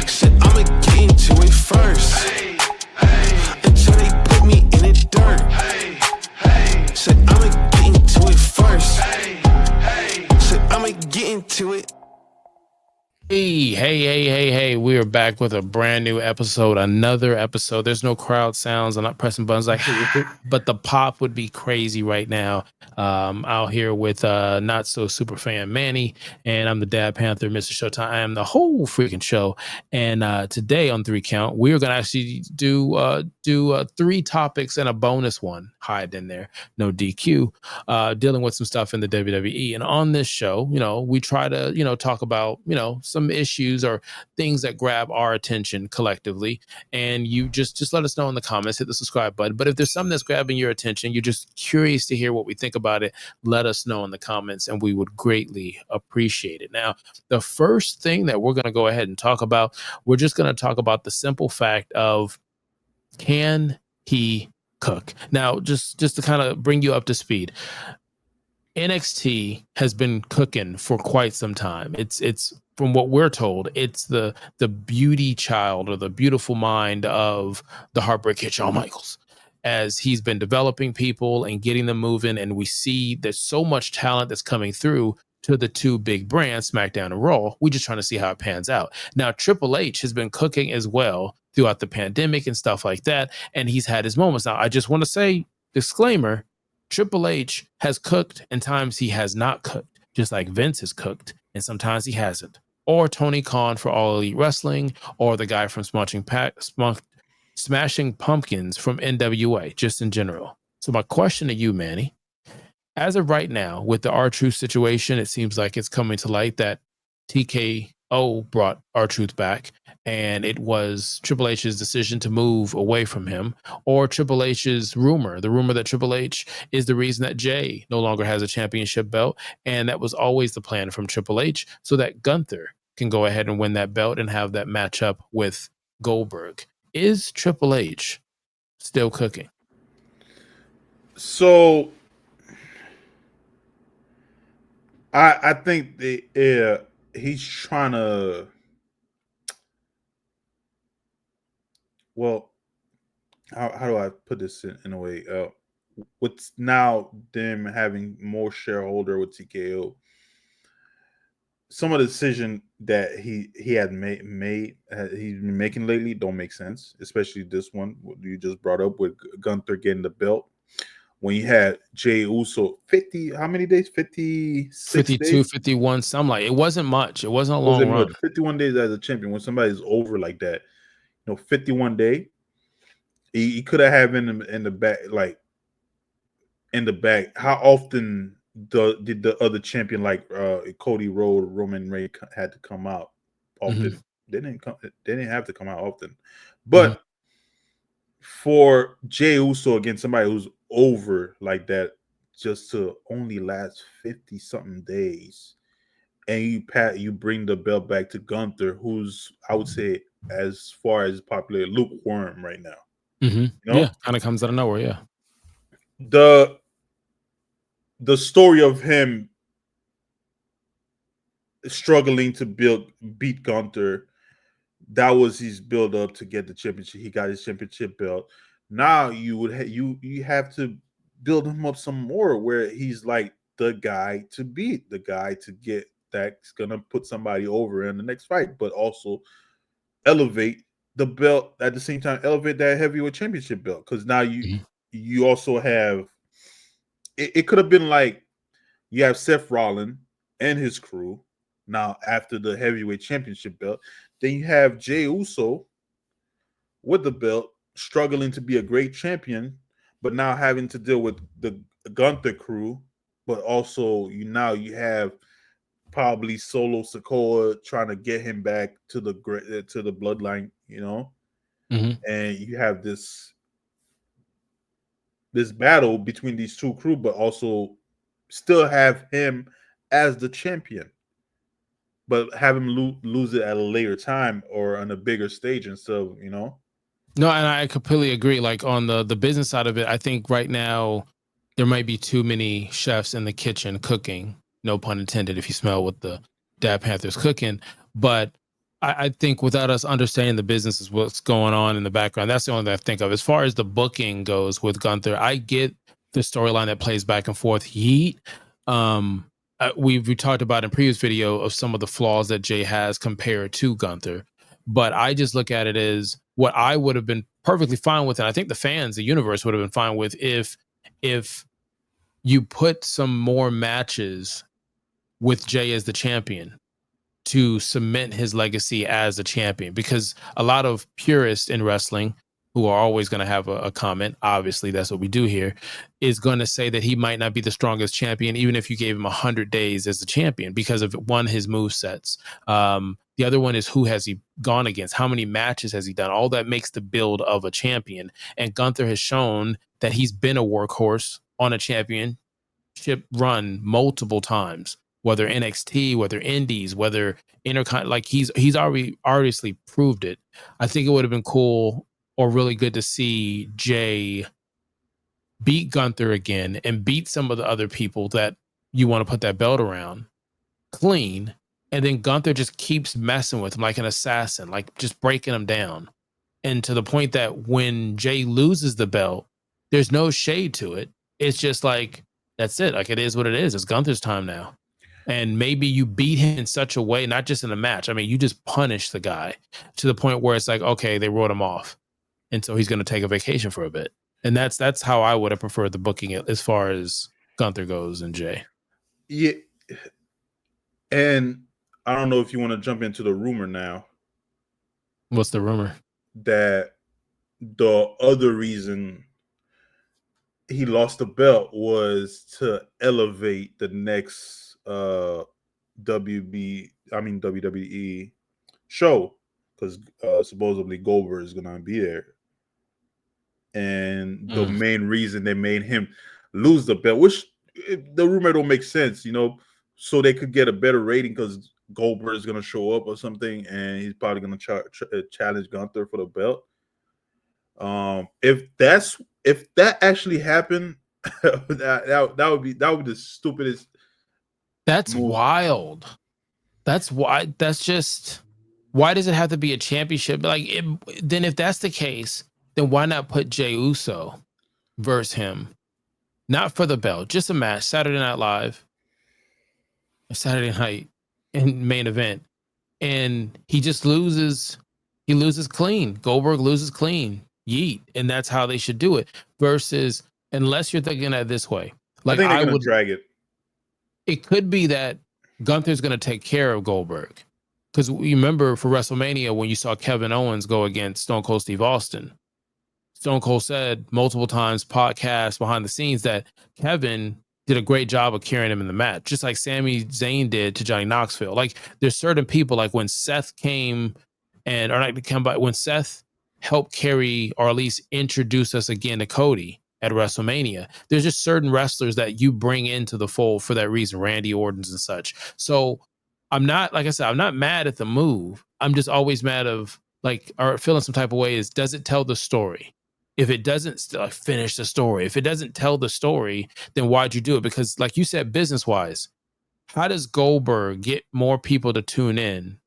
Shit, I'ma get into it first. Until they put me in the dirt. Shit, I'ma get into it first. Shit, I'ma get into it. Hey, we are back with a brand new episode, another episode. There's no crowd sounds. I'm not pressing buttons like, but the pop would be crazy right now. Out here with not so super fan Manny, and I'm the Dad Panther, Mr. Showtime. I am the whole freaking show. And today on 3 Count, we're gonna actually do 3 topics and a bonus one hide in there, no DQ, dealing with some stuff in the WWE. And on this show, we try to talk about some issues or things that grab our attention collectively. And you just let us know in the comments, hit the subscribe button. But if there's something that's grabbing your attention, you're just curious to hear what we think about it, let us know in the comments and we would greatly appreciate it. Now, the first thing that we're going to go ahead and talk about, we're just going to talk about the simple fact of, can he cook? Now, just to kind of bring you up to speed, NXT has been cooking for quite some time. It's from what we're told, it's the beauty child or the beautiful mind of the Heartbreak Kid Shawn Michaels, as he's been developing people and getting them moving. And we see there's so much talent that's coming through to the 2 big brands, SmackDown and Raw. We're just trying to see how it pans out. Now, Triple H has been cooking as well throughout the pandemic and stuff like that. And he's had his moments. Now, I just want to say, disclaimer, Triple H has cooked and times he has not cooked, just like Vince has cooked and sometimes he hasn't. Or Tony Khan for All Elite Wrestling, or the guy from Smashing Pumpkins from NWA, just in general. So my question to you, Manny, as of right now, with the R-Truth situation, it seems like it's coming to light that TKO brought R-Truth back, and it was Triple H's decision to move away from him, or Triple H's the rumor that Triple H is the reason that Jay no longer has a championship belt, and that was always the plan from Triple H, so that Gunther can go ahead and win that belt and have that matchup with Goldberg. Is Triple H still cooking? So I think he's trying to. Well, how do I put this in a way? What's now them having more shareholder with TKO? Some of the decision that he had he's been making lately don't make sense, especially this one what you just brought up with Gunther getting the belt. When you had Jey Uso 50, how many days? 56 52, days? 51, something like it. Wasn't much. It wasn't a long run. 51 days as a champion. When somebody's over like that, 51 day, he could have had him in the back, like in the back. How often did the other champion like Cody Rhodes, Roman Reigns had to come out often? Mhm. They didn't have to come out often. But for Jey Uso against somebody who's over like that, just to only last 50 something days, and you bring the belt back to Gunther, who's, I would say, as far as popular, lukewarm right now. Yeah, kind of comes out of nowhere. Yeah. The story of him struggling to beat Gunther, that was his build up to get the championship. He got his championship belt. Now you would you have to build him up some more, where he's like the guy to beat, the guy to get that's gonna put somebody over in the next fight, but also elevate the belt at the same time, elevate that heavyweight championship belt. Because now you also have it could have been like you have Seth Rollins and his crew now after the heavyweight championship belt. Then you have Jey Uso with the belt struggling to be a great champion, but now having to deal with the Gunther crew. But also you have probably Solo Sikoa trying to get him back to the bloodline, and you have this battle between these two crew, but also still have him as the champion, but have him lose it at a later time or on a bigger stage instead of, No, and I completely agree. Like on the business side of it, I think right now there might be too many chefs in the kitchen cooking. No pun intended. If you smell what the Dad Panther's cooking, but I think without us understanding the business is what's going on in the background. That's the only thing I think of. As far as the booking goes with Gunther, I get the storyline that plays back and forth. We talked about in previous video of some of the flaws that Jay has compared to Gunther, but I just look at it as what I would have been perfectly fine with, and I think the fans, the universe would have been fine with if you put some more matches with Jay as the champion to cement his legacy as a champion, because a lot of purists in wrestling who are always going to have a comment, obviously that's what we do here, is going to say that he might not be the strongest champion even if you gave him 100 days as the champion because of one, his move sets. The other one is who has he gone against, how many matches has he done. All that makes the build of a champion, and Gunther has shown that he's been a workhorse on a championship run multiple times, whether NXT, whether Indies, whether Intercon. Like he's already obviously proved it. I think it would have been cool or really good to see Jay beat Gunther again and beat some of the other people that you want to put that belt around clean, and then Gunther just keeps messing with him like an assassin, like just breaking him down, and to the point that when Jay loses the belt, there's no shade to it. It's just like, that's it. Like, it is what it is. It's Gunther's time now. And maybe you beat him in such a way, not just in a match. I mean, you just punish the guy to the point where it's like, okay, they wrote him off. And so he's going to take a vacation for a bit. And that's how I would have preferred the booking as far as Gunther goes and Jay. Yeah. And I don't know if you want to jump into the rumor now. What's the rumor? That the other reason he lost the belt was to elevate the next WWE show, because supposedly Goldberg is gonna be there, and the main reason they made him lose the belt, which the rumor don't make sense, so they could get a better rating because Goldberg is gonna show up or something, and he's probably gonna challenge Gunther for the belt. If that actually happened, that would be the stupidest. That's move. Wild. That's why. That's just, why does it have to be a championship? Like, then if that's the case, then why not put Jey Uso versus him? Not for the belt, just a match, Saturday Night Live, Saturday night in main event, and he just loses. He loses clean. Goldberg loses clean. Yeet, and that's how they should do it. Versus, unless you're thinking of it this way, like, I think they're gonna drag it. It could be that Gunther's going to take care of Goldberg, because you remember for WrestleMania when you saw Kevin Owens go against Stone Cold Steve Austin, Stone Cold said multiple times, podcasts behind the scenes, that Kevin did a great job of carrying him in the match, just like Sami Zayn did to Johnny Knoxville. Like, there's certain people, like when Seth came when Seth helped carry, or at least introduce us again to Cody at WrestleMania, there's just certain wrestlers that you bring into the fold for that reason, Randy Orton's and such. So I'm not, like I said, I'm not mad at the move. I'm just always mad of, like, or feeling some type of way is, does it tell the story? If it doesn't finish the story, if it doesn't tell the story, then why'd you do it? Because like you said, business-wise, how does Goldberg get more people to tune in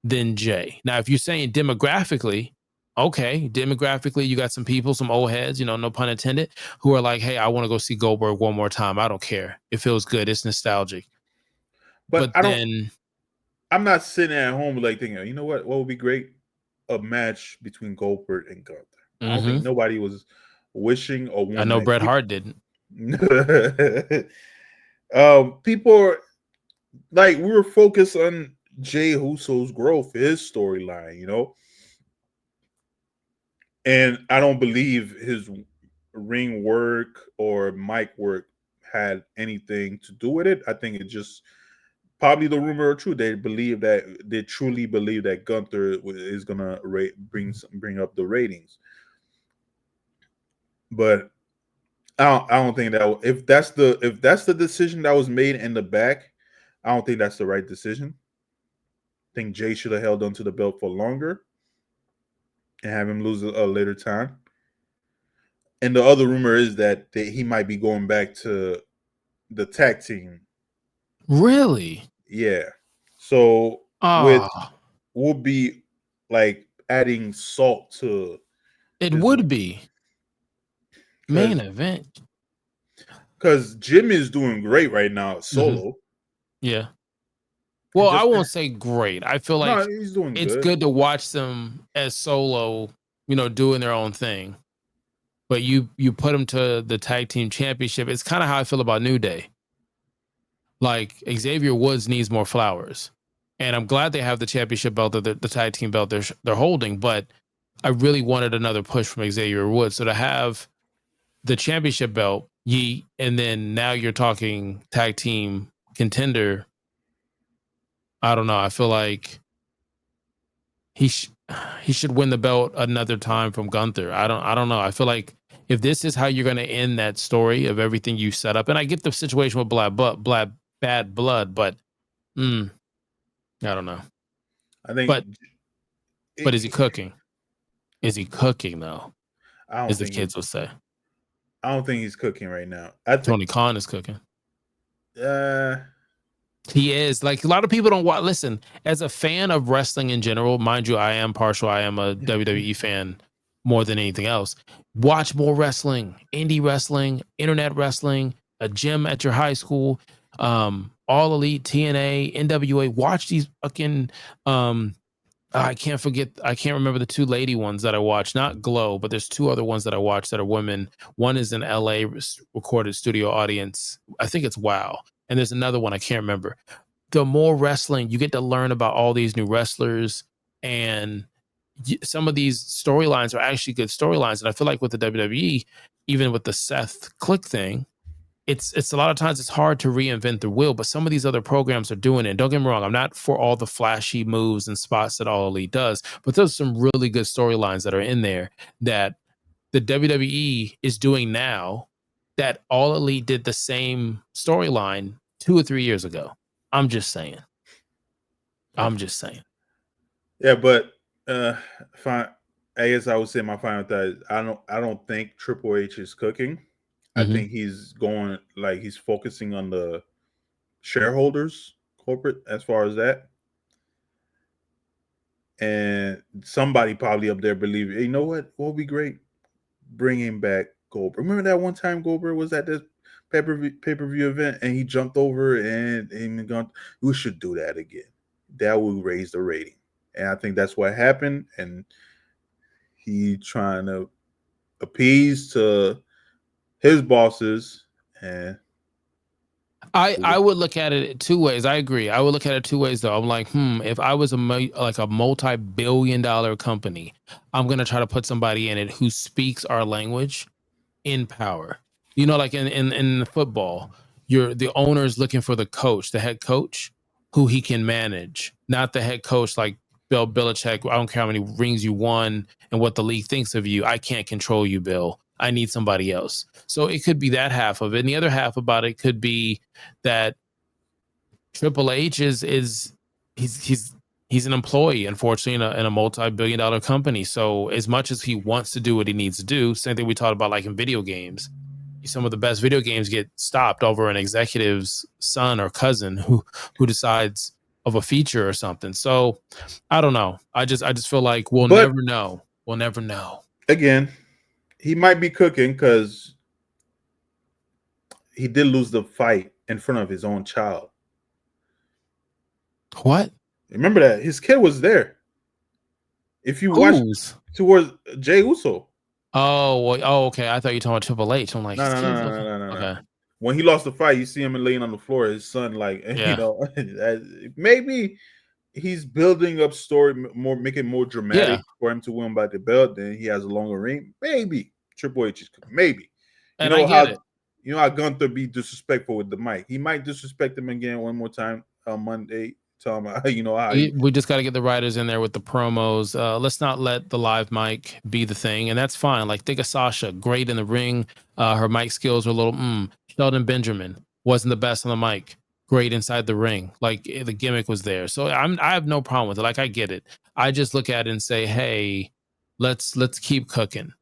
than Jay? Now, if you're saying demographically, okay, demographically, you got some people, some old heads, no pun intended, who are like, hey, I want to go see Goldberg one more time. I don't care. It feels good. It's nostalgic. But I'm not sitting at home like thinking, you know what would be great? A match between Goldberg and Gunther. I don't think nobody was wishing or wanting. I know Bret Hart didn't. People are, like, we were focused on Jey Uso's growth, his storyline, and I don't believe his ring work or mic work had anything to do with it. I think it just, probably the rumor are true. They truly believe that Gunther is gonna bring up the ratings. But I don't think that, if that's the decision that was made in the back, I don't think that's the right decision. I think Jay should have held on to the belt for longer and have him lose a later time. And the other rumor is that he might be going back to the tag team. Really? Yeah. So will be like adding salt to It this would be main because event. Jim is doing great right now solo. Yeah. Well, I Just won't say great. I feel no, like he's doing it's good. good to watch them as solo, doing their own thing. But you put them to the tag team championship. It's kind of how I feel about New Day. Like Xavier Woods needs more flowers, and I'm glad they have the championship belt, the tag team belt they're holding. But I really wanted another push from Xavier Woods. So to have the championship belt, and then now you're talking tag team contender. I don't know. I feel like he should win the belt another time from Gunther. I don't know. I feel like if this is how you're going to end that story of everything you set up, and I get the situation with bad blood, but I don't know. I think But is he cooking? Is he cooking though? I don't As the think he, kids will say. I don't think he's cooking right now. I think Tony Khan is cooking. uh He is. Like a lot of people don't watch. Listen, as a fan of wrestling in general, mind you, I am partial. I am a WWE fan more than anything else. Watch more wrestling, indie wrestling, internet wrestling, a gym at your high school, All Elite, TNA, NWA. Watch these fucking I can't remember the two lady ones that I watched, not Glow, but there's two other ones that I watched that are women. One is an LA recorded studio audience. I think it's WoW. And there's another one I can't remember. The more wrestling, you get to learn about all these new wrestlers, and some of these storylines are actually good storylines. And I feel like with the WWE, even with the Seth Click thing, it's a lot of times it's hard to reinvent the wheel, but some of these other programs are doing it. Don't get me wrong, I'm not for all the flashy moves and spots that All Elite does, but there's some really good storylines that are in there that the WWE is doing now that All Elite did the same storyline 2 or 3 years ago. I'm just saying. yeah, but fine. I guess I would say my final thought is I don't think Triple H is cooking. I Mm-hmm. think he's going like he's focusing on the shareholders, corporate, as far as that. And somebody probably up there believe, hey, you know what would be great? Bringing back Goldberg. Remember that one time Goldberg was at this pay-per-view event and he jumped over and gone, we should do that again. That will raise the rating. And I think that's what happened. And he trying to appease to his bosses. And I would look at it 2 ways. I agree. I would look at it 2 ways though. I'm like, if I was like a multi-billion-dollar company, I'm gonna try to put somebody in it who speaks our language in power. Like in football, the owner is looking for the coach, the head coach, who he can manage, not the head coach like Bill Belichick. I don't care how many rings you won and what the league thinks of you. I can't control you, Bill. I need somebody else. So it could be that half of it. And the other half about it could be that Triple H is he's an employee, unfortunately, in a multi-billion-dollar company. So as much as he wants to do what he needs to do, same thing we talked about like in video games. Some of the best video games get stopped over an executive's son or cousin who decides of a feature or something. So I don't know. I just feel like we'll never know. We'll never know. Again, he might be cooking because he did lose the fight in front of his own child. What? Remember that his kid was there. If you watch Who's? towards Jay Uso. Oh, well, okay. I thought you were talking about Triple H. I'm like, his kid's looking. No. Okay. When he lost the fight, you see him laying on the floor. His son, like, Yeah. maybe he's building up story more, make it more dramatic for him to win by the belt. Then he has a longer reign. Maybe Triple H is maybe. And I get it. You know how Gunther be disrespectful with the mic. He might disrespect him again one more time on Monday. Tell him how we just got to get the writers in there with the promos. Let's not let the live mic be the thing, and that's fine. Like think of Sasha, great in the ring. Her mic skills were a little. Sheldon Benjamin wasn't the best on the mic. Great inside the ring. Like the gimmick was there. So I have no problem with it. Like I get it. I just look at it and say, hey, let's keep cooking.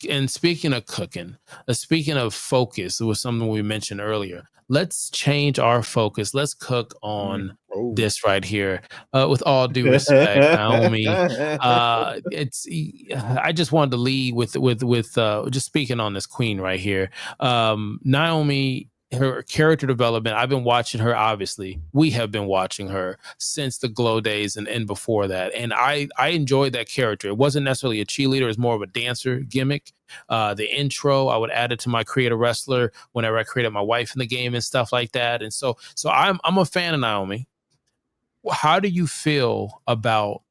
And speaking of cooking, speaking of focus, it was something we mentioned earlier. Let's change our focus. Let's cook on Oh. this right here. With all due respect, Naomi, I just wanted to lead with just speaking on this queen right here. Naomi, her character development, I've been watching her. Obviously, we have been watching her since the Glow days and before that, and I enjoyed that character. It wasn't necessarily a cheerleader; it was more of a dancer gimmick. The intro, I would add it to my creative wrestler whenever I created my wife in the game and stuff like that. And so I'm a fan of Naomi. How do you feel about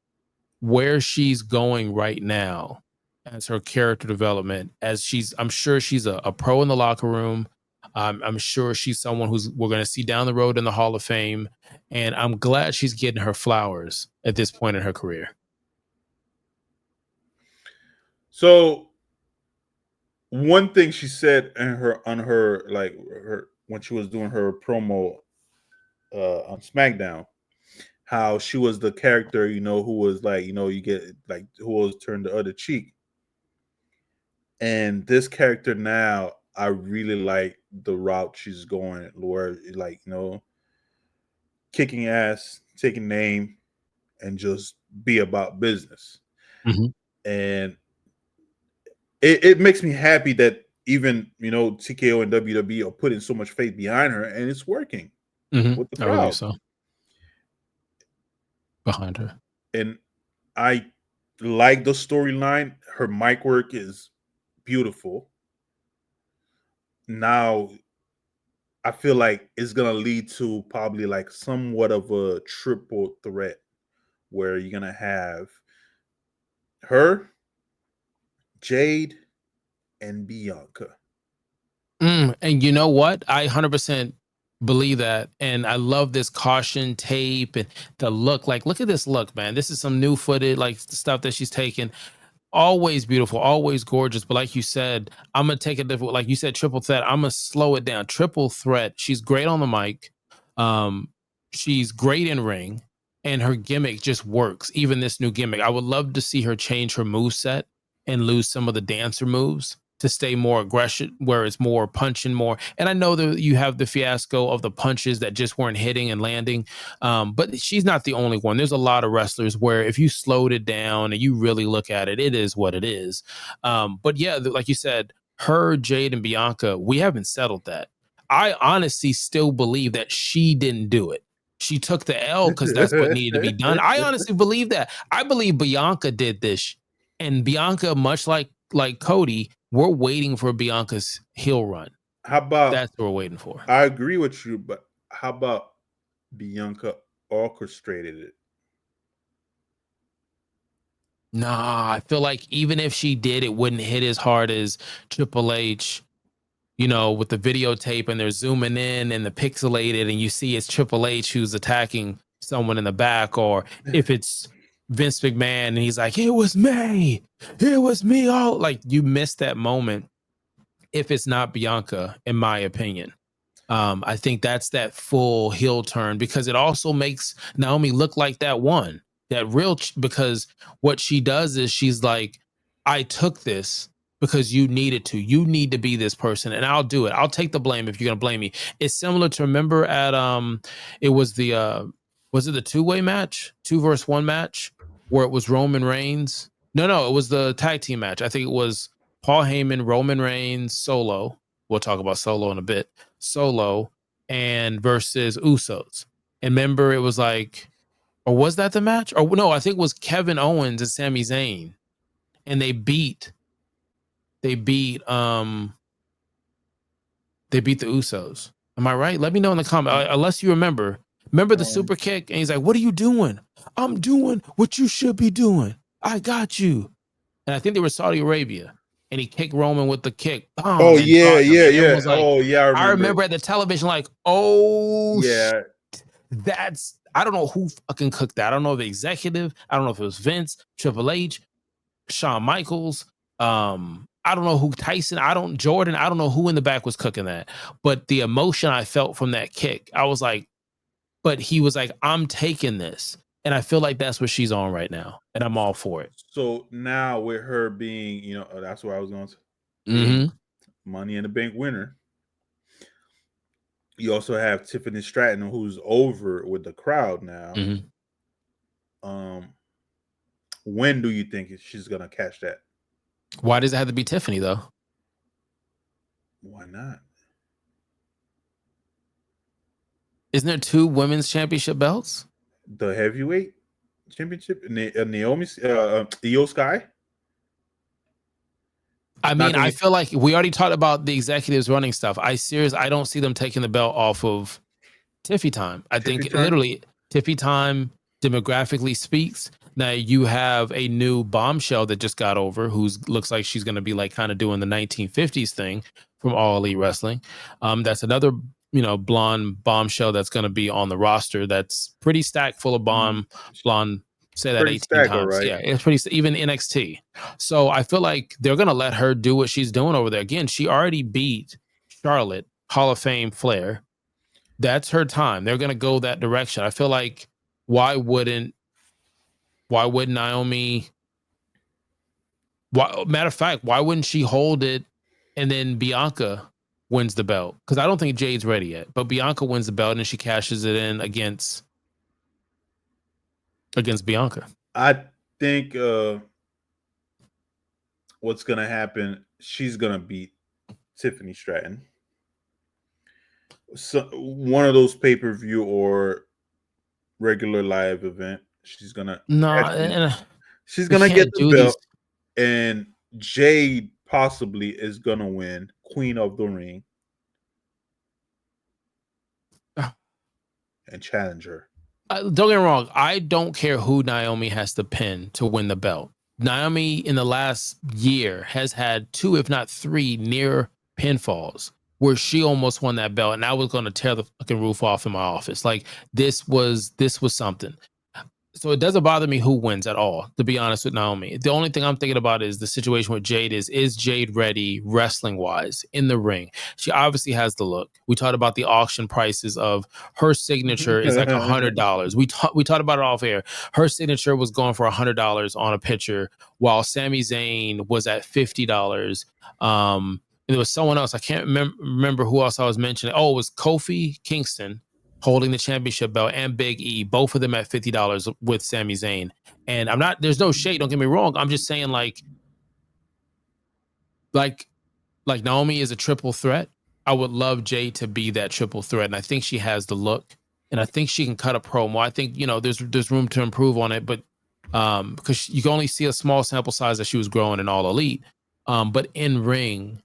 where she's going right now as her character development? I'm sure she's a pro in the locker room. I'm sure she's someone we're going to see down the road in the Hall of Fame. And I'm glad she's getting her flowers at this point in her career. So one thing she said when she was doing her promo on SmackDown, how she was the character, who was like, you get like who was turned the other cheek. And this character now, I really like the route she's going, where like, kicking ass, taking name, and just be about business. Mm-hmm. And it makes me happy that even TKO and WWE are putting so much faith behind her, and it's working with the crowd. I believe so. Behind her. And I like the storyline. Her mic work is beautiful. Now I feel like it's gonna lead to probably like somewhat of a triple threat where you're gonna have her, Jade, and Bianca. And you know what? I 100% believe that. And I love this caution tape and the look. Like, look at this look, man. This is some new footage, like stuff that she's taken. Always beautiful, always gorgeous. But like you said, I'm going to take a different, like you said, triple threat. I'm going to slow it down. Triple threat. She's great on the mic. She's great in ring. And her gimmick just works. Even this new gimmick. I would love to see her change her moveset and lose some of the dancer moves to stay more aggression, where it's more punching more. And I know that you have the fiasco of the punches that just weren't hitting and landing. But she's not the only one. There's a lot of wrestlers where if you slowed it down and you really look at it, it is what it is. But yeah, like you said, her, Jade, and Bianca, we haven't settled that. I honestly still believe that she didn't do it. She took the L because that's what needed to be done. I honestly believe that. I believe Bianca did this. And Bianca, much like Cody, we're waiting for Bianca's heel run. How about that's what we're waiting for? I agree with you, but how about Bianca orchestrated it? Nah, I feel like even if she did, it wouldn't hit as hard as Triple H, with the videotape and they're zooming in and the pixelated and you see it's Triple H who's attacking someone in the back, or if it's Vince McMahon and he's like, it was me. Oh, like you missed that moment if it's not Bianca, in my opinion. I think that's that full heel turn, because it also makes Naomi look like that real, because what she does is she's like, I took this because you needed to. You need to be this person, and I'll do it. I'll take the blame if you're gonna blame me. It's similar to, remember at it was the was it the 2-way match, 2-versus-1 match, where it was Roman Reigns? No, it was the tag team match. I think it was Paul Heyman, Roman Reigns, Solo. We'll talk about Solo in a bit. Solo and versus Usos. And remember, it was like, or was that the match? Or no, I think it was Kevin Owens and Sami Zayn, and they beat the Usos. Am I right? Let me know in the comment, unless you remember the super kick. And he's like, what are you doing? I'm doing what you should be doing. I got you. And I think they were Saudi Arabia, and he kicked Roman with the kick. Oh yeah. Like, I remember at the television, like, that's, I don't know who fucking cooked that. I don't know if the executive, I don't know if it was Vince, Triple H, Shawn Michaels, I don't know who, Jordan, I don't know who in the back was cooking that. But the emotion I felt from that kick, I was like, but he was like, I'm taking this. And I feel like that's what she's on right now. And I'm all for it. So now with her being, that's where I was going to being Mm-hmm. Money in the Bank winner. You also have Tiffany Stratton, who's over with the crowd now. Mm-hmm. When do you think she's gonna catch that? Why does it have to be Tiffany though? Why not? Isn't there 2 women's championship belts? The heavyweight championship, Naomi, Io Skye. I mean, I feel like we already talked about the executives running stuff. I don't see them taking the belt off of Tiffy time. I think literally Tiffy time demographically speaks. Now you have a new bombshell that just got over, who's looks like she's going to be like kind of doing the 1950s thing from All Elite Wrestling. That's another blonde bombshell that's going to be on the roster. That's pretty stacked full of blonde. Say that 18 times. Right? Yeah, it's pretty even NXT. So I feel like they're going to let her do what she's doing over there. Again, she already beat Charlotte, Hall of Fame Flair. That's her time. They're going to go that direction. I feel like why wouldn't Naomi? Matter of fact, why wouldn't she hold it and then Bianca wins the belt? Because I don't think Jade's ready yet. But Bianca wins the belt and she cashes it in against Bianca. I think what's gonna happen? She's gonna beat Tiffany Stratton. So one of those pay-per-view or regular live event. She's gonna she's gonna get the belt, and Jade possibly is gonna win Queen of the Ring and challenge her. Don't get me wrong. I don't care who Naomi has to pin to win the belt. Naomi in the last year has had 2, if not 3, near pinfalls where she almost won that belt, and I was going to tear the fucking roof off in my office. Like this was something. So it doesn't bother me who wins at all, to be honest with Naomi. The only thing I'm thinking about is the situation with Jade is Jade ready wrestling wise in the ring? She obviously has the look. We talked about the auction prices of her signature is like $100. We talked about it off air. Her signature was going for $100 on a picture, while Sami Zayn was at $50. There was someone else. I can't remember who else I was mentioning. Oh, it was Kofi Kingston holding the championship belt, and Big E, both of them at $50 with Sami Zayn. And there's no shade, don't get me wrong. I'm just saying like Naomi is a triple threat. I would love Jade to be that triple threat. And I think she has the look, and I think she can cut a promo. I think, there's room to improve on it, but because you can only see a small sample size that she was growing in All Elite. But in ring,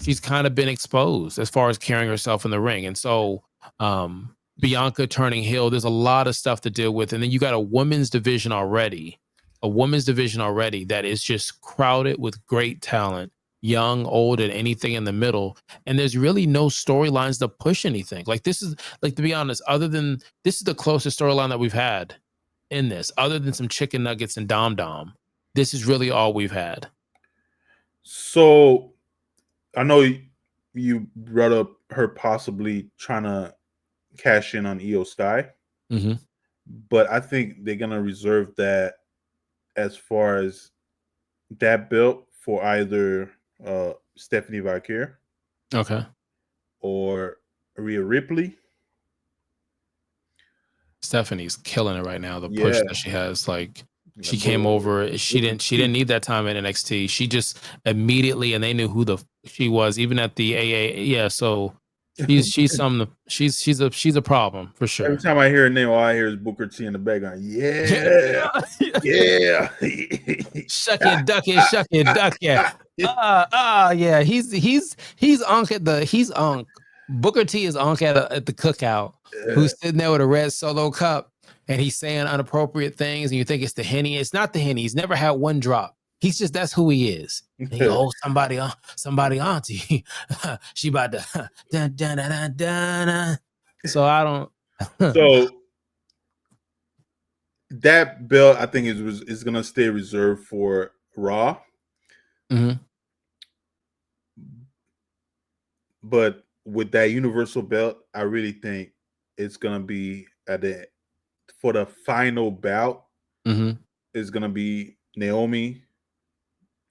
she's kind of been exposed as far as carrying herself in the ring. And so Bianca turning heel, there's a lot of stuff to deal with. And then you got a women's division already that is just crowded with great talent, young, old, and anything in the middle. And there's really no storylines to push anything. Like this is, like, to be honest, this is the closest storyline that we've had in this, other than some chicken nuggets and Dom. This is really all we've had. So I know you brought up her possibly trying to cash in on Io Skye, but I think they're gonna reserve that as far as that belt for either Stephanie Valkyrie, okay, or Rhea Ripley. Stephanie's killing it right now. The push that she has, like, she came over. She didn't need that time at NXT. She just immediately, and they knew who she was, even at the AA. Yeah, so she's a problem for sure. Every time I hear her name, all I hear is Booker T in the background. Yeah. Shuck it, duck it, shuck it, duck it. Yeah. He's Unk. Booker T is Unk at the cookout, who's sitting there with a red Solo cup, and he's saying inappropriate things, and you think it's the Henny. It's not the Henny. He's never had one drop. He's just, that's who he is. And he goes, somebody auntie. She about to dun, dun, dun, dun, dun. So I don't. So that belt, I think, is gonna stay reserved for Raw. But with that Universal belt, I really think it's gonna be for the final bout Mm-hmm. is gonna be Naomi,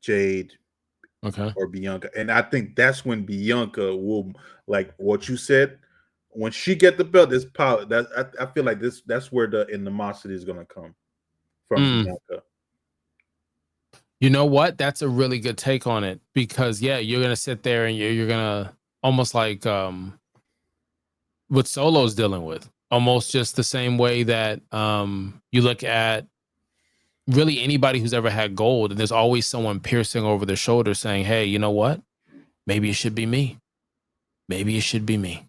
Jade, Okay. or Bianca, and I think that's when Bianca will, like what you said, when she get the belt. This power that I feel like that's where the animosity is gonna come from Bianca. You know what? That's a really good take on it, because yeah, you're gonna sit there and you're gonna almost like what Solo's dealing with, almost just the same way that you look at really anybody who's ever had gold, and there's always someone piercing over their shoulder saying, "Hey, you know what? Maybe it should be me. Maybe it should be me."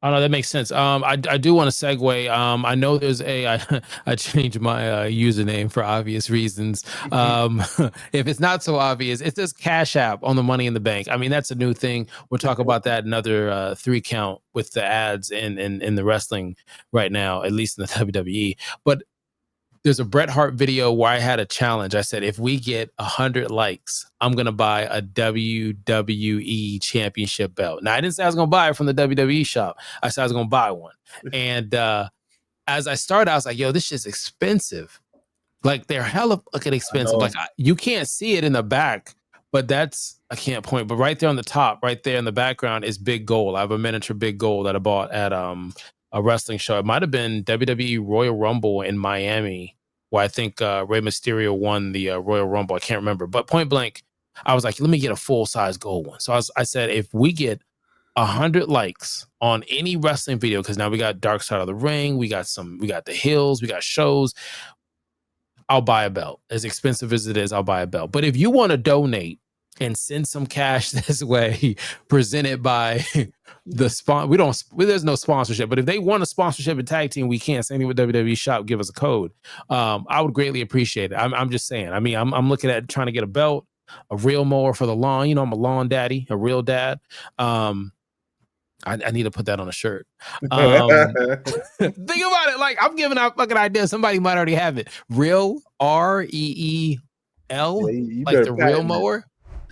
Oh no, that makes sense. I do want to segue. I know there's I changed my username for obvious reasons. If it's not so obvious, it's this Cash App on the Money in the Bank. I mean, that's a new thing. We'll talk about that another 3 count with the ads in the wrestling right now, at least in the WWE. But there's a Bret Hart video where I had a challenge. I said, if we get 100 likes, I'm going to buy a WWE championship belt. Now, I didn't say I was going to buy it from the WWE shop. I said I was going to buy one. And as I started, I was like, yo, this shit's expensive. Like, they're hella fucking expensive. Like, you can't see it in the back, but I can't point. But right there on the top, right there in the background is Big Gold. I have a miniature Big Gold that I bought at a wrestling show. It might have been WWE Royal Rumble in Miami, where I think Rey Mysterio won the Royal Rumble. I can't remember, but point blank, I was like, let me get a full size gold one. So I said, if we get 100 likes on any wrestling video, because now we got Dark Side of the Ring, we got the Hills, we got shows, I'll buy a belt. As expensive as it is, I'll buy a belt. But if you want to donate and send some cash this way, presented by there's no sponsorship, but if they want a sponsorship and tag team, we can't. Same thing with WWE shop, give us a code. I would greatly appreciate it. I'm just saying. I mean, I'm looking at trying to get a belt, a real mower for the lawn. You know, I'm a lawn daddy, a real dad. I need to put that on a shirt. Think about it. Like, I'm giving out fucking ideas. Somebody might already have it. Real, REEL, like the real mower.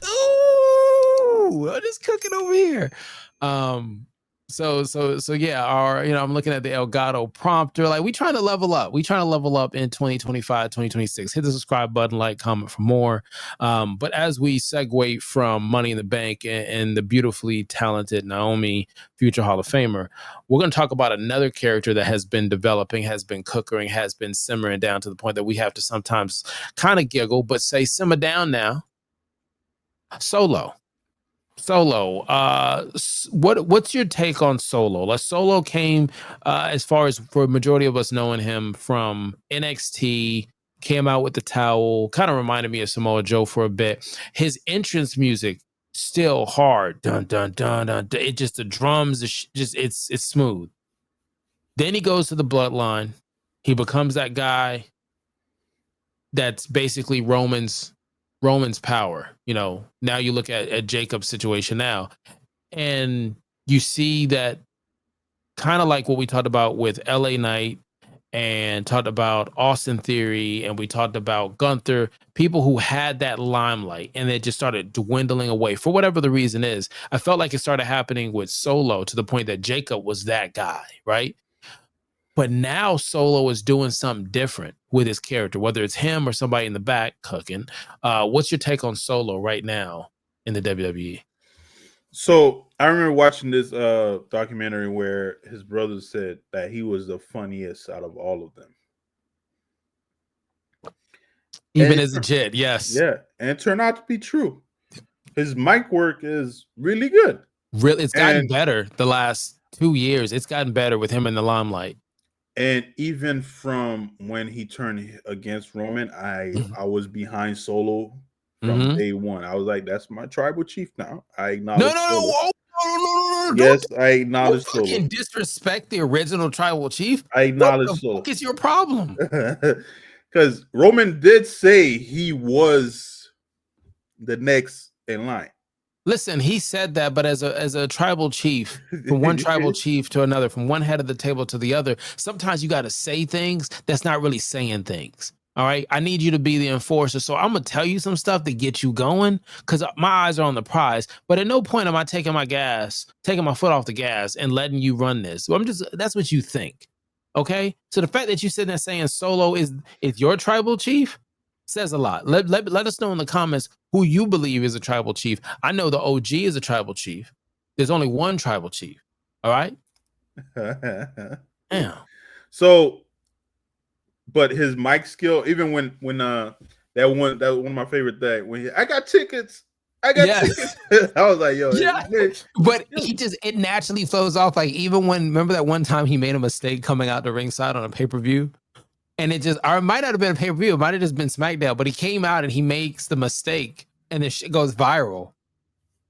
Ooh, I'm just cooking over here. So yeah, I'm looking at the Elgato prompter. Like, we trying to level up. We trying to level up in 2025, 2026. Hit the subscribe button, like, comment for more. But as we segue from Money in the Bank and the beautifully talented Naomi, future Hall of Famer, we're going to talk about another character that has been developing, has been cooking, has been simmering down to the point that we have to sometimes kind of giggle, but say, simmer down now. Solo. What's your take on Solo? Like, Solo came, as far as for a majority of us knowing him from NXT, came out with the towel, kind of reminded me of Samoa Joe for a bit. His entrance music still hard, dun dun dun dun. It just, the drums, it's smooth. Then he goes to the Bloodline. He becomes that guy that's basically Roman's power. You know, now you look at Jacob's situation now, and you see that kind of like what we talked about with LA Knight, and talked about Austin Theory, and we talked about Gunther, people who had that limelight and they just started dwindling away for whatever the reason is. I felt like it started happening with Solo to the point that Jacob was that guy, right? But now Solo is doing something different with his character, whether it's him or somebody in the back cooking. What's your take on Solo right now in the WWE? So I remember watching this documentary where his brother said that he was the funniest out of all of them. Even as a kid, yes. Yeah, and it turned out to be true. His mic work is really good. Really, it's gotten better the last 2 years. It's gotten better with him in the limelight. And even from when he turned against Roman, I was behind Solo from day one. I was like, that's my tribal chief now. I acknowledge No. Yes, I acknowledge Solo. You can't disrespect the original tribal chief. I acknowledge Solo. What is your problem? Because Roman did say he was the next in line. Listen, he said that, but as a tribal chief, from one tribal chief to another, from one head of the table to the other, sometimes you got to say things that's not really saying things. All right, I need you to be the enforcer, so I'm gonna tell you some stuff to get you going, because my eyes are on the prize. But at no point am I taking my foot off the gas, and letting you run this. So that's what you think. Okay, so the fact that you sitting there saying Solo is your tribal chief says a lot. Let us know in the comments who you believe is a tribal chief. I know the OG is a tribal chief. There's only one tribal chief. All right. Damn. So, but his mic skill, even when that one of my favorite thing when I got tickets. I got tickets. I was like, yo, yeah. But it naturally flows off. Like even when remember that one time he made a mistake coming out the ringside on a pay-per-view? And it just, or it might not have been a pay-per-view, it might have just been SmackDown, but he came out and he makes the mistake and the shit goes viral,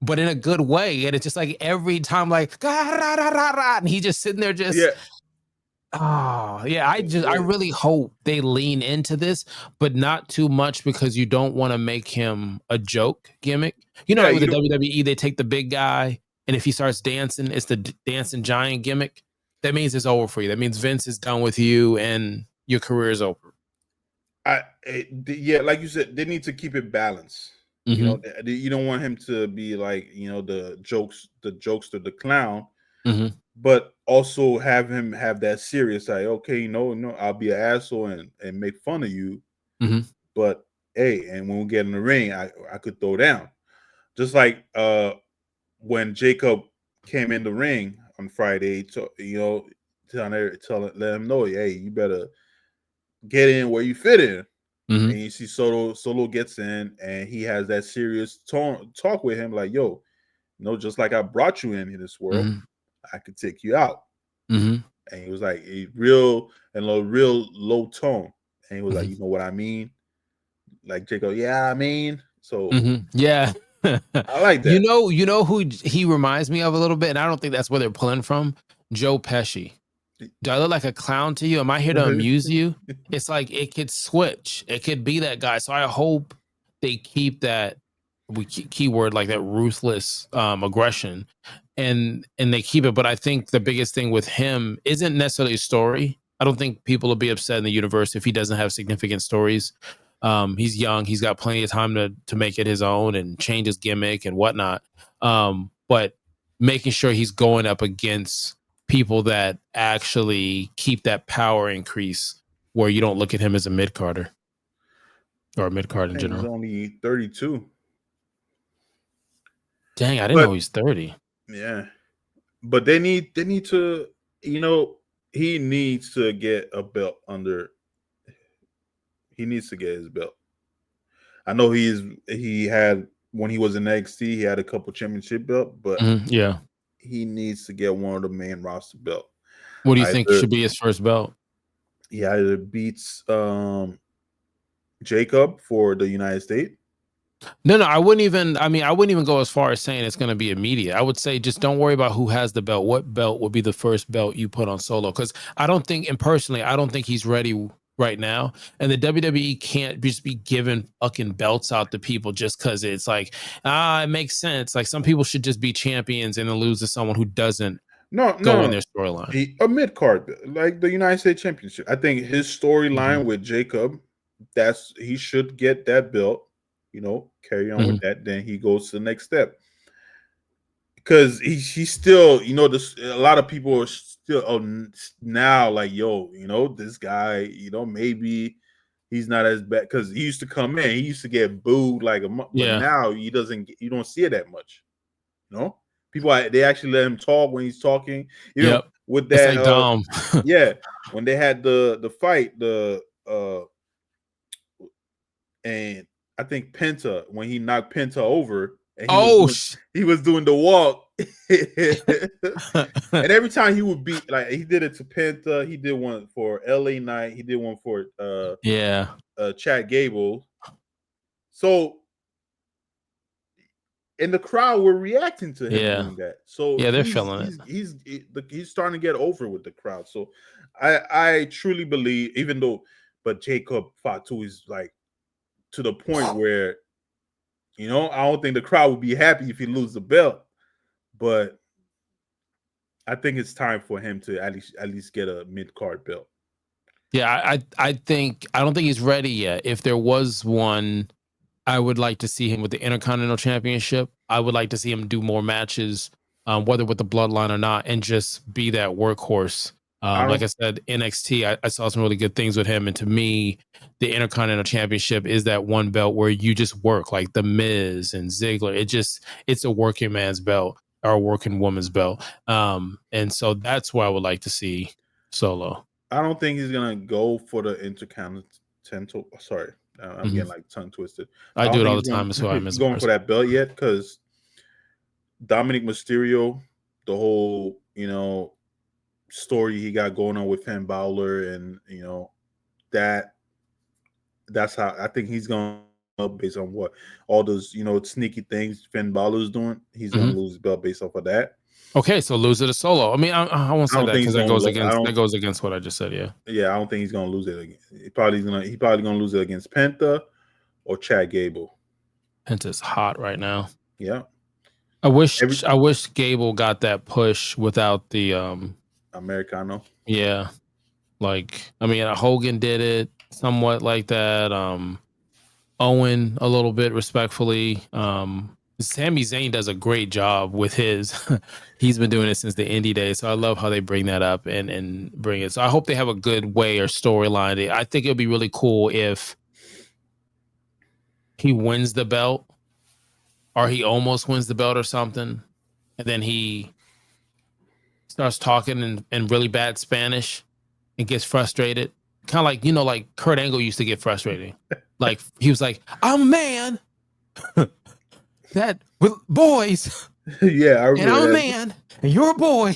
but in a good way. And it's just like every time, like, and he just sitting there just, oh, yeah. I really hope they lean into this, but not too much because you don't want to make him a joke gimmick. You know, like with the WWE, they take the big guy, and if he starts dancing, it's the dancing giant gimmick. That means it's over for you. That means Vince is done with you and your career is over. Like you said, they need to keep it balanced. You know, you don't want him to be like, you know, the jokester, the clown, but also have him have that serious side. Okay, no, I'll be an asshole and make fun of you, but hey, and when we get in the ring, I could throw down. Just like when Jacob came in the ring on Friday, you know, let him know, hey, you better get in where you fit in. And you see Solo gets in and he has that serious talk with him, like, yo, you know, just like I brought you in this world, I could take you out. And he was like a real low tone. And he was like, you know what I mean? Like Jacob, yeah, I mean. So yeah. I like that. You know who he reminds me of a little bit, and I don't think that's where they're pulling from. Joe Pesci. Do I look like a clown to you? Am I here to amuse you? It's like it could switch. It could be that guy. So I hope they keep that keyword like that ruthless aggression, and they keep it. But I think the biggest thing with him isn't necessarily a story. I don't think people will be upset in the universe if he doesn't have significant stories. He's young. He's got plenty of time to make it his own and change his gimmick and whatnot. But making sure he's going up against people that actually keep that power increase where you don't look at him as a mid-carder or a mid-card in general. He's only 32. Dang, I didn't know he's 30. Yeah. But they need to, you know, he needs to get a belt under. He needs to get his belt. I know he had when he was in NXT, he had a couple championship belt, but yeah, he needs to get one of the main roster belt. What do you think should be his first belt? He either beats Jacob for the United States. No, I wouldn't even go as far as saying it's going to be immediate. I would say just don't worry about who has the belt. What belt would be the first belt you put on Solo? Because I don't think he's ready right now. And the WWE can't just be giving fucking belts out to people just because it's like, it makes sense. Like some people should just be champions and then lose to someone who doesn't go in their storyline. A mid-card, like the United States Championship. I think his storyline with Jacob, he should get that belt. You know, carry on with that. Then he goes to the next step because he's still, you know, a lot of people are still now like, yo, you know, this guy, you know, maybe he's not as bad because he used to come in, he used to get booed like a month, but now you don't see it that much. You know, people they actually let him talk when he's talking. You know, with that, like Dom. yeah, when they had the fight, and I think Penta, when he knocked Penta over, and he was doing the walk. And every time he would beat, like he did it to Penta, he did one for LA Knight, he did one for Chad Gable. So and the crowd were reacting to him doing that. So they're feeling it. He's starting to get over with the crowd. So I truly believe, but Jacob Fatu is like to the point where, you know, I don't think the crowd would be happy if he loses the belt, but I think it's time for him to at least get a mid-card belt. Yeah, I don't think he's ready yet. If there was one, I would like to see him with the Intercontinental Championship. I would like to see him do more matches, whether with the Bloodline or not, and just be that workhorse Like I said, NXT, I saw some really good things with him. And to me, the Intercontinental Championship is that one belt where you just work, like The Miz and Ziggler. It's a working man's belt or a working woman's belt. And so that's why I would like to see Solo. I don't think he's gonna go for the Intercontinental. Sorry, I'm getting like tongue twisted. I do it all the going, time, so I miss going for that belt yet because Dominic Mysterio, the whole story he got going on with Finn Balor, and that's how I think he's going to based on what all those sneaky things Finn Balor's doing. He's going to lose his belt based off of that. Okay, so lose it to Solo. I mean, I won't say that because that goes against what I just said. Yeah, I don't think he's going to lose it again. He's probably going to lose it against Penta or Chad Gable. Penta's hot right now. Yeah, I wish Gable got that push without the Americano. Yeah, like I mean, Hogan did it somewhat like that. Owen a little bit respectfully. Sami Zayn does a great job with his. He's been doing it since the indie days, so I love how they bring that up and bring it. So I hope they have a good way or storyline. I think it'd be really cool if he wins the belt, or he almost wins the belt or something, and then he starts talking in really bad Spanish and gets frustrated. Kind of like, like Kurt Angle used to get frustrated. Like he was like, I'm a man that with boys. Yeah, I remember and I'm that. a man and you're a boy.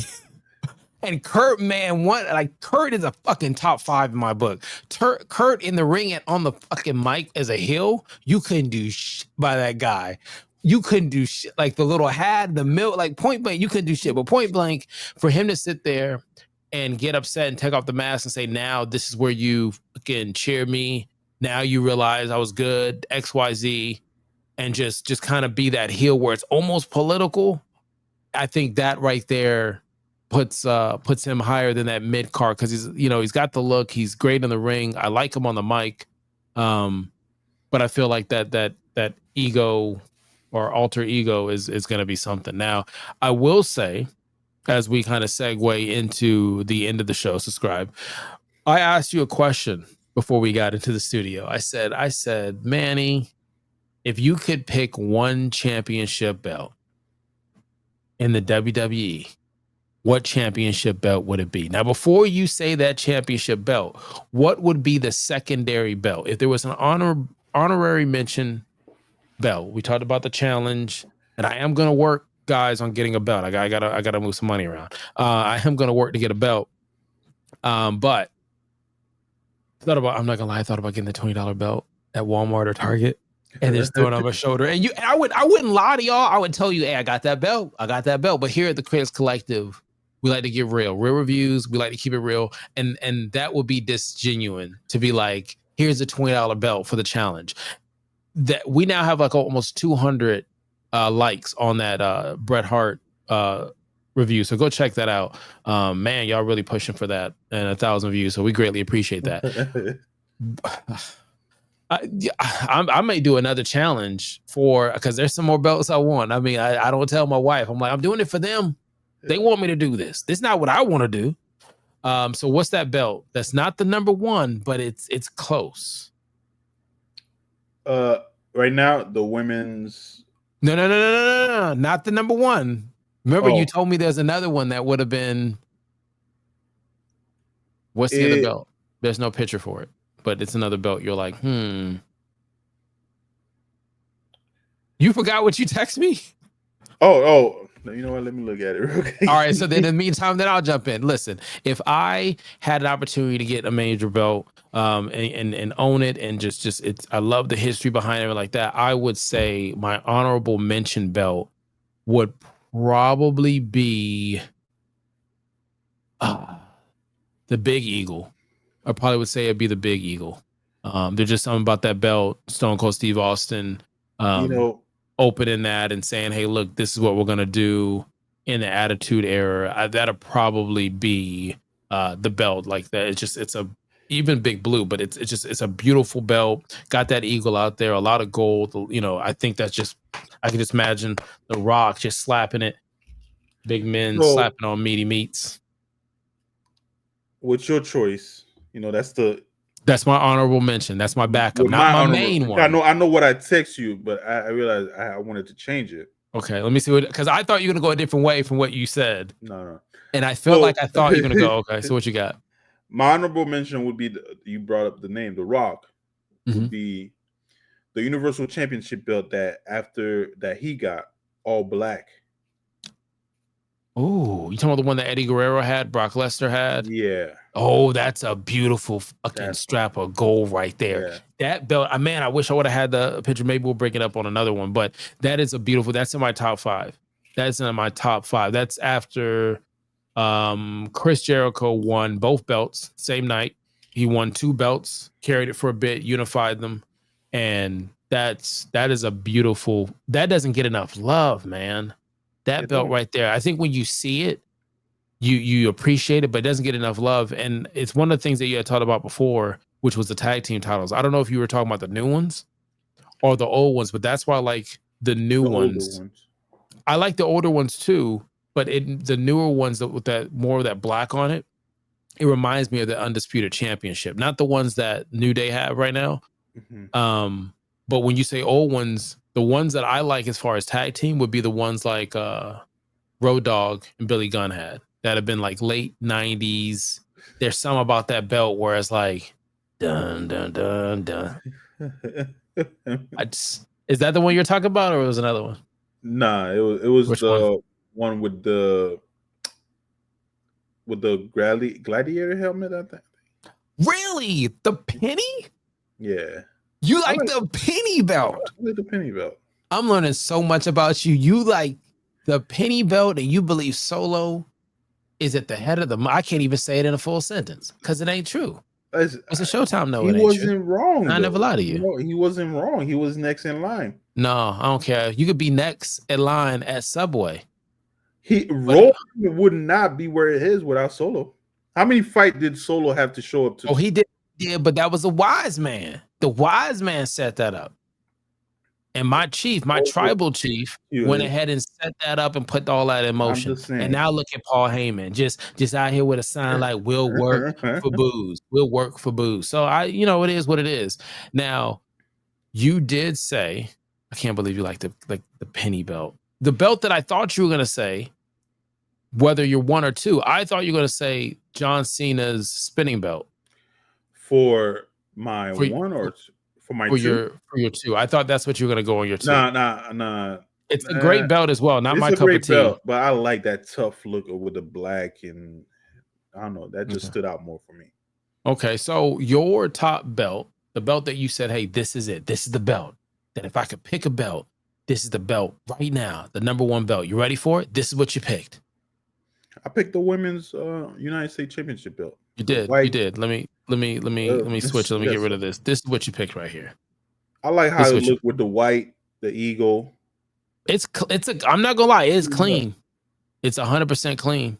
And Kurt, man, Kurt is a fucking top 5 in my book. Kurt in the ring and on the fucking mic as a heel, you couldn't do shit by that guy. You couldn't do shit. Like the little hat, the milk, like point blank, you couldn't do shit. But point blank, for him to sit there and get upset and take off the mask and say, now this is where you fucking cheer me. Now you realize I was good, XYZ, and just kind of be that heel where it's almost political. I think that right there puts him higher than that mid card because he's got the look. He's great in the ring. I like him on the mic, but I feel like that ego or alter ego is going to be something. Now, I will say, as we kind of segue into the end of the show, subscribe. I asked you a question before we got into the studio. I said, Manny, if you could pick one championship belt in the WWE, what championship belt would it be? Now, before you say that championship belt, what would be the secondary belt? If there was an honorary mention belt, we talked about the challenge, and I am going to work, guys, on getting a belt. I gotta move some money around. I am going to work to get a belt. But I'm not gonna lie, I thought about getting the $20 belt at Walmart or Target and just throwing it on my shoulder. And I wouldn't lie to y'all. I would tell you, hey, I got that belt. But here at the Critics Collective, we like to give real reviews. We like to keep it real. And that would be disgenuine to be like, here's a $20 belt for the challenge. That we now have like almost 200 likes on that Bret Hart review. So go check that out. Man, y'all really pushing for that and 1,000 views. So we greatly appreciate that. I may do another challenge because there's some more belts I want. I mean, I don't tell my wife. I'm like, I'm doing it for them. They want me to do this. This is not what I want to do. So what's that belt? That's not the number one, but it's close. Right now, the women's. No, not the number one. Remember, you told me there's another one that would have been. What's the other belt? There's no picture for it, but it's another belt. You're like, You forgot what you text me? Oh. You know what? Let me look at it real quick. All right. So then in the meantime, then I'll jump in. Listen, if I had an opportunity to get a major belt and own it and just I love the history behind it like that, I would say my honorable mention belt would probably be the Big Eagle. I probably would say it'd be the Big Eagle. There's just something about that belt, Stone Cold Steve Austin. Opening that and saying, hey, look, this is what we're going to do in the Attitude Era. That'll probably be the belt like that. It's a even Big Blue, but it's a beautiful belt. Got that eagle out there, a lot of gold. I think I can just imagine The Rock just slapping it. Big men slapping on meaty meats. What's your choice? That's my honorable mention. That's my backup, with not my my honorable. main I one. know what I text you, but I realized I wanted to change it. Okay, let me see what, because I thought you were gonna go a different way from what you said. No. And I felt like I thought you were gonna go. Okay, so what you got? My honorable mention would be you brought up the name, The Rock, would be the Universal Championship belt that after that he got all black. Oh, you talking about the one that Eddie Guerrero had, Brock Lesnar had? Yeah. Oh, that's a beautiful fucking strap of gold right there. Yeah. That belt, man, I wish I would have had the picture. Maybe we'll break it up on another one, but that is a beautiful, that's in my top 5. That's in my top 5. That's after Chris Jericho won both belts same night. He won 2 belts, carried it for a bit, unified them. And that is a beautiful, that doesn't get enough love, man. That belt right there. I think when you see it, you appreciate it, but it doesn't get enough love. And it's one of the things that you had talked about before, which was the tag team titles. I don't know if you were talking about the new ones or the old ones, but that's why I like the new ones. I like the older ones too, but the newer ones with that more of that black on it, it reminds me of the Undisputed Championship, not the ones that New Day have right now. But when you say old ones, the ones that I like as far as tag team would be the ones like Road Dogg and Billy Gunn had that have been like late 90s. There's some about that belt where it's like dun dun dun dun. Is that the one you're talking about, or was another one? Nah, it was Which the one with the gladiator helmet, I think. Really? The penny? Yeah. You like the penny belt? I like the penny belt. I'm learning so much about you. You like the penny belt, and you believe Solo is at the head of the. I can't even say it in a full sentence because it ain't true. It's a Showtime. No, he wasn't wrong. I never lie to you. He wasn't wrong. He was next in line. No, I don't care. You could be next in line at Subway. Roman would not be where it is without Solo. How many fights did Solo have to show up to? Oh, he did. Yeah, but that was a wise man. The wise man set that up. And my tribal chief, went ahead and set that up and put all that in motion. And now look at Paul Heyman, just out here with a sign like "We'll work for booze. We'll work for booze." So it is what it is. Now, you did say, I can't believe you like the penny belt. The belt that I thought you were gonna say, whether you're 1 or 2, I thought you were gonna say John Cena's spinning belt. For my 1 or 2? For my 2? For your 2. I thought that's what you were gonna go on your 2. Nah. It's a great belt as well. Not my cup of tea. Belt, but I like that tough look with the black, and I don't know, that just stood out more for me. Okay, so your top belt, the belt that you said, hey, this is it. This is the belt. That if I could pick a belt, this is the belt right now. The number 1 belt. You ready for it? This is what you picked. I picked the women's United States Championship belt. You did. You did. Let me switch. Let me get rid of this. This is what you picked right here. I like how it looked with the white, the eagle. I'm not gonna lie, it is clean. It's 100% clean.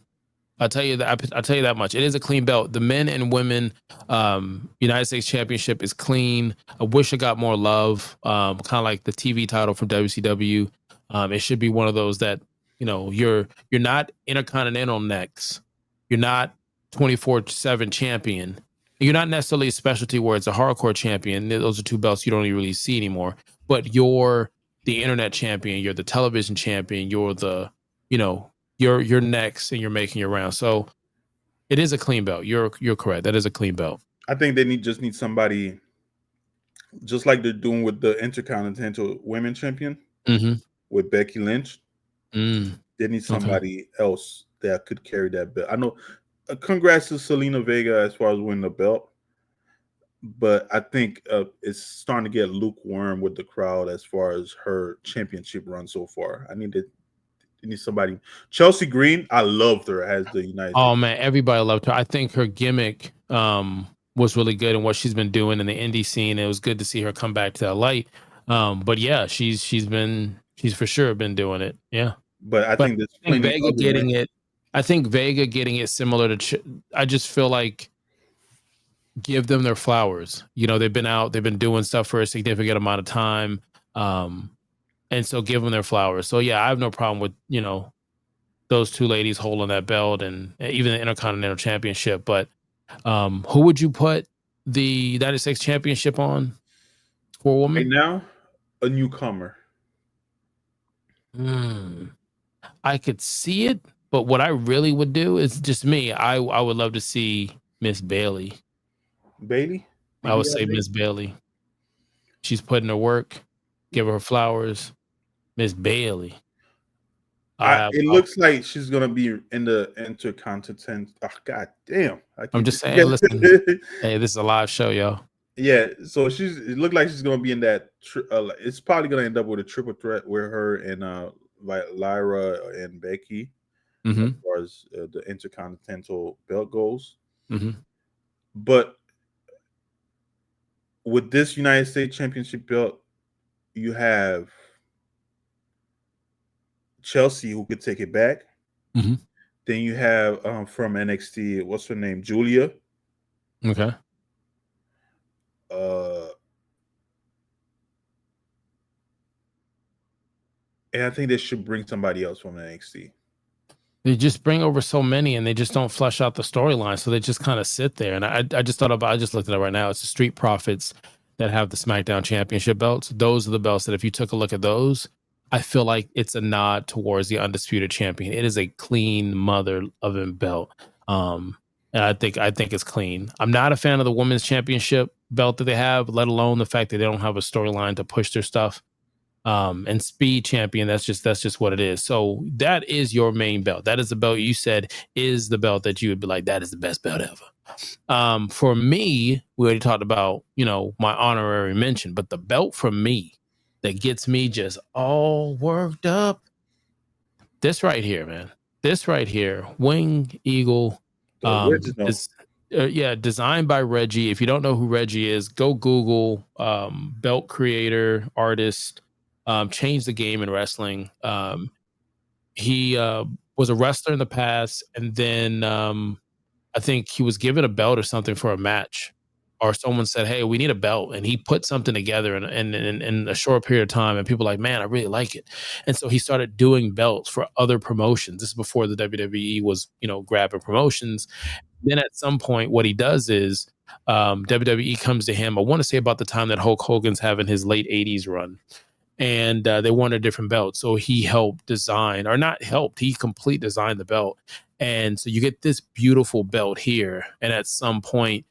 I'll tell you that much. It is a clean belt. The men and women United States Championship is clean. I wish it got more love. Kind of like the TV title from WCW. It should be one of those that, you're not Intercontinental next. You're not 24/7 champion. You're not necessarily a specialty where it's a hardcore champion. Those are 2 belts you don't even really see anymore. But you're the internet champion. You're the television champion. You're the, you're next, and you're making your round. So it is a clean belt. You're correct. That is a clean belt. I think they just need somebody, just like they're doing with the Intercontinental Women Champion with Becky Lynch. They need somebody else that could carry that belt. I know. Congrats to Selena Vega as far as winning the belt, but I think it's starting to get lukewarm with the crowd as far as her championship run so far. I need somebody. Chelsea Green, I loved her as the United States. Man, everybody loved her. I think her gimmick was really good, and what she's been doing in the indie scene. It was good to see her come back to that light. But yeah, she's for sure been doing it. Yeah, but I think Vega getting it. I think Vega getting it similar to. I just feel like give them their flowers. They've been out, they've been doing stuff for a significant amount of time, and so give them their flowers. So yeah, I have no problem with those 2 ladies holding that belt and even the Intercontinental Championship. But Who would you put the United States Championship on for a woman? Right now, a newcomer. I could see it, but what I really would do is just me. I would love to see Miss Bailey. Bailey? I would say Miss Bailey. She's putting her work. Give her flowers. Miss Bailey. It looks like she's gonna be in the Intercontinental. Oh, God damn! I'm just saying. Listen, hey, this is a live show, y'all. Yeah, so it looked like she's gonna be in that. It's probably gonna end up with a triple threat with her and like Lyra and Becky, as far as the Intercontinental belt goes. But with this United States Championship belt, you have Chelsea who could take it back. Then you have from NXT, what's her name, Julia. Okay. And I think they should bring somebody else from NXT. They just bring over so many, and they just don't flesh out the storyline, so they just kind of sit there. And I just thought about. I just looked at it right now. It's the Street Profits that have the SmackDown Championship belts. Those are the belts that, if you took a look at those, I feel like it's a nod towards the undisputed champion. It is a clean mother of a belt, and I think it's clean. I'm not a fan of the women's championship belt that they have, let alone the fact that they don't have a storyline to push their stuff. And Speed Champion, that's just what it is. So that is your main belt. That is the belt you said is the belt that you would be like, that is the best belt ever. For me, we already talked about, my honorary mention, but the belt for me that gets me just all worked up, this right here, man. This right here, Wing Eagle, designed by Reggie. If you don't know who Reggie is, go Google belt creator, artist. Changed the game in wrestling. He was a wrestler in the past, and then I think he was given a belt or something for a match, or someone said, "Hey, we need a belt," and he put something together in a short period of time, and people were like, "Man, I really like it," and so he started doing belts for other promotions. This is before the WWE was, grabbing promotions. Then at some point, what he does is WWE comes to him. I want to say about the time that Hulk Hogan's having his late '80s run. And they wanted a different belt. So he helped design, or not helped, he complete designed the belt. And so you get this beautiful belt here. And at some point,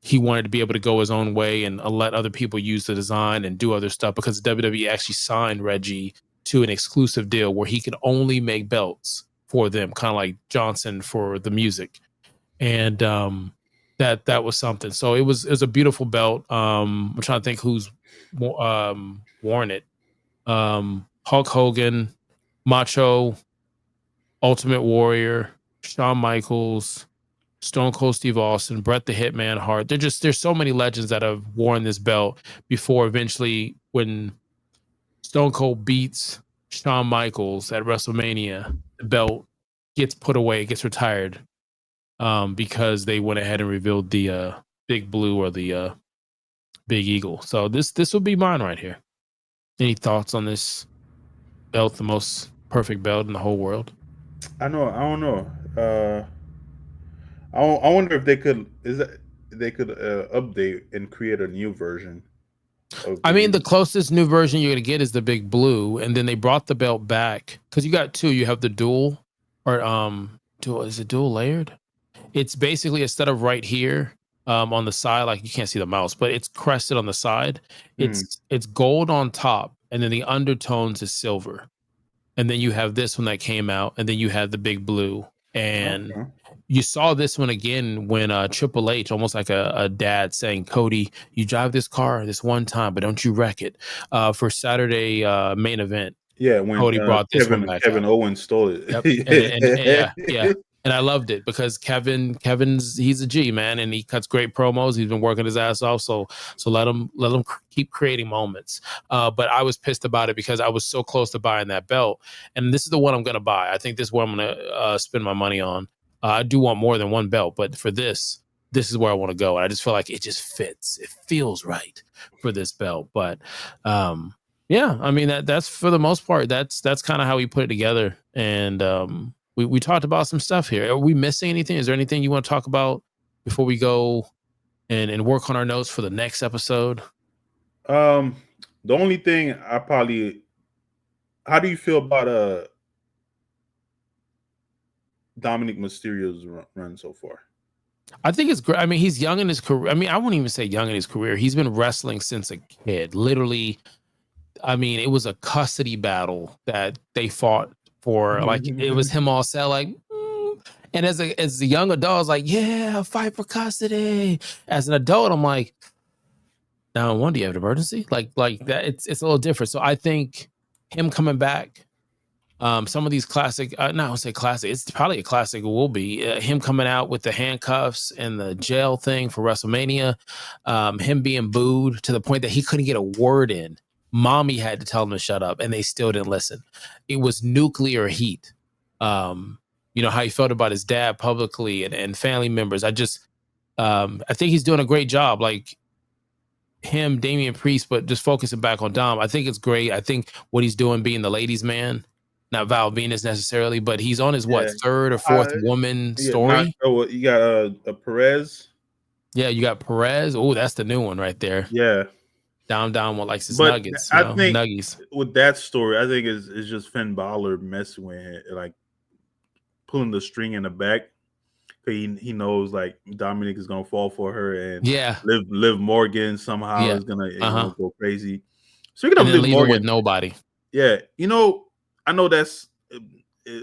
he wanted to be able to go his own way and let other people use the design and do other stuff, because WWE actually signed Reggie to an exclusive deal where he could only make belts for them, kind of like Johnson for the music. And that was something. So it was a beautiful belt. I'm trying to think who's worn it. Hulk Hogan, Macho, Ultimate Warrior, Shawn Michaels, Stone Cold Steve Austin, Bret the Hitman Hart. There's so many legends that have worn this belt before. Eventually, when Stone Cold beats Shawn Michaels at WrestleMania, the belt gets put away, gets retired, because they went ahead and revealed the Big Blue or the Big Eagle. So this would be mine right here. Any thoughts on this belt, the most perfect belt in the whole world? I don't know. I wonder if they could update and create a new version. I mean, the closest new version you're gonna get is the Big Blue, and then they brought the belt back because you got two. You have the dual, or dual. Is it dual layered? It's basically, instead of right here on the side, like you can't see the mouse, but it's crested on the side. It's gold on top, and then the undertones is silver. And then you have this one that came out, and then you had the Big Blue. And you saw this one again when Triple H, almost like a dad, saying, "Cody, you drive this car this one time, but don't you wreck it." For Saturday main event. Yeah, when Cody brought this one back. Kevin Owens stole it. Yep. Yeah. And I loved it because he's a G, man, and he cuts great promos. He's been working his ass off, so let him keep creating moments. But I was pissed about it because I was so close to buying that belt, and this is the one I'm gonna buy. I think this is what I'm gonna spend my money on. I do want more than one belt, but for this is where I want to go, and I just feel like it just fits. It feels right for this belt, but yeah, I mean that's for the most part. That's kind of how he put it together, and we talked about some stuff here. Are we missing anything? Is there anything you want to talk about before we go and work on our notes for the next episode? The only thing how do you feel about Dominic Mysterio's run so far? I think it's great. I mean, he's young in his career. I mean, I wouldn't even say young in his career. He's been wrestling since a kid. Literally, I mean, it was a custody battle that they fought for. Like, it was him all set, like, and as a young adult, I was like, yeah, fight for custody. As an adult, I'm like, no wonder you have an emergency. Like that. It's a little different. So I think him coming back, some of these classic, I won't say classic, it's probably a classic, it will be him coming out with the handcuffs and the jail thing for WrestleMania, him being booed to the point that he couldn't get a word in. Mommy had to tell him to shut up and they still didn't listen. It was nuclear heat. You know, how he felt about his dad publicly and family members. I think he's doing a great job. Like him, Damian Priest, but just focusing back on Dom. I think it's great. I think what he's doing being the ladies' man, not Val Venus necessarily, but he's on his third or fourth woman story. You got a Perez. Yeah, you got Perez. Oh, that's the new one right there. Yeah. Down one likes his but nuggets. I think nuggies. With that story, I think it's just Finn Balor messing with it, like pulling the string in the back. He knows like Dominic is gonna fall for her, and Liv Morgan somehow is gonna go crazy. Speaking of Liv Morgan, with nobody. Yeah, I know that's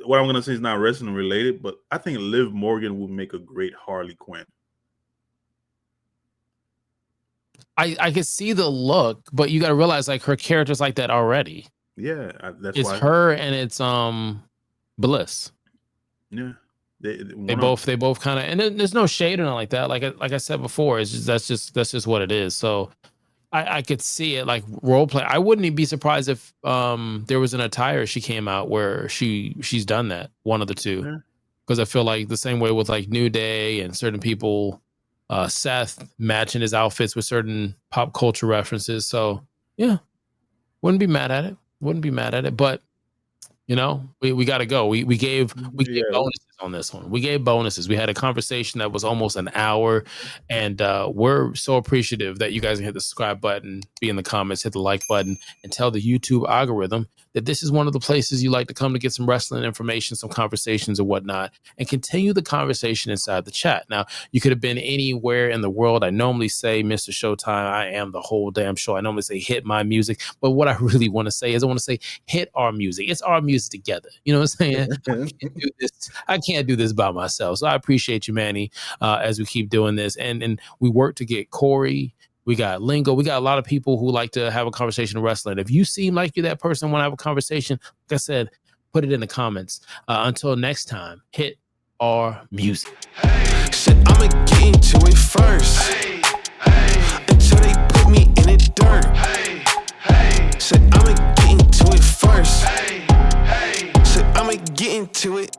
what I'm gonna say is not wrestling related, but I think Liv Morgan would make a great Harley Quinn. I can see the look, but you got to realize like her character's like that already. Yeah, that's it's why her and it's Bliss. Yeah, they both kind of, and there's no shade or nothing like that. Like I said before, it's just that's just what it is. So I could see it like role play. I wouldn't even be surprised if there was an attire she came out where she's done that, one of the two, because I feel like the same way with like New Day and certain people. Seth matching his outfits with certain pop culture references. So yeah, wouldn't be mad at it. But we got to go. We gave bonuses on this one. We gave bonuses. We had a conversation that was almost an hour, and we're so appreciative that you guys hit the subscribe button, be in the comments, hit the like button, and tell the YouTube algorithm that this is one of the places you like to come to get some wrestling information, some conversations and whatnot, and continue the conversation inside the chat. Now, you could have been anywhere in the world. I normally say, Mr. Showtime, I am the whole damn show. I normally say hit my music, but what I really want to say is I want to say hit our music. It's our music together. You know what I'm saying? I can't do this by myself. So I appreciate you, Manny, as we keep doing this. And we work to get Corey. We got Lingo. We got a lot of people who like to have a conversation in wrestling. If you seem like you're that person, want to have a conversation, like I said, put it in the comments. Until next time, hit our music. Said I'ma get into it first. Until they put me in the dirt. Said I'ma get into it first. Said I'ma get into it.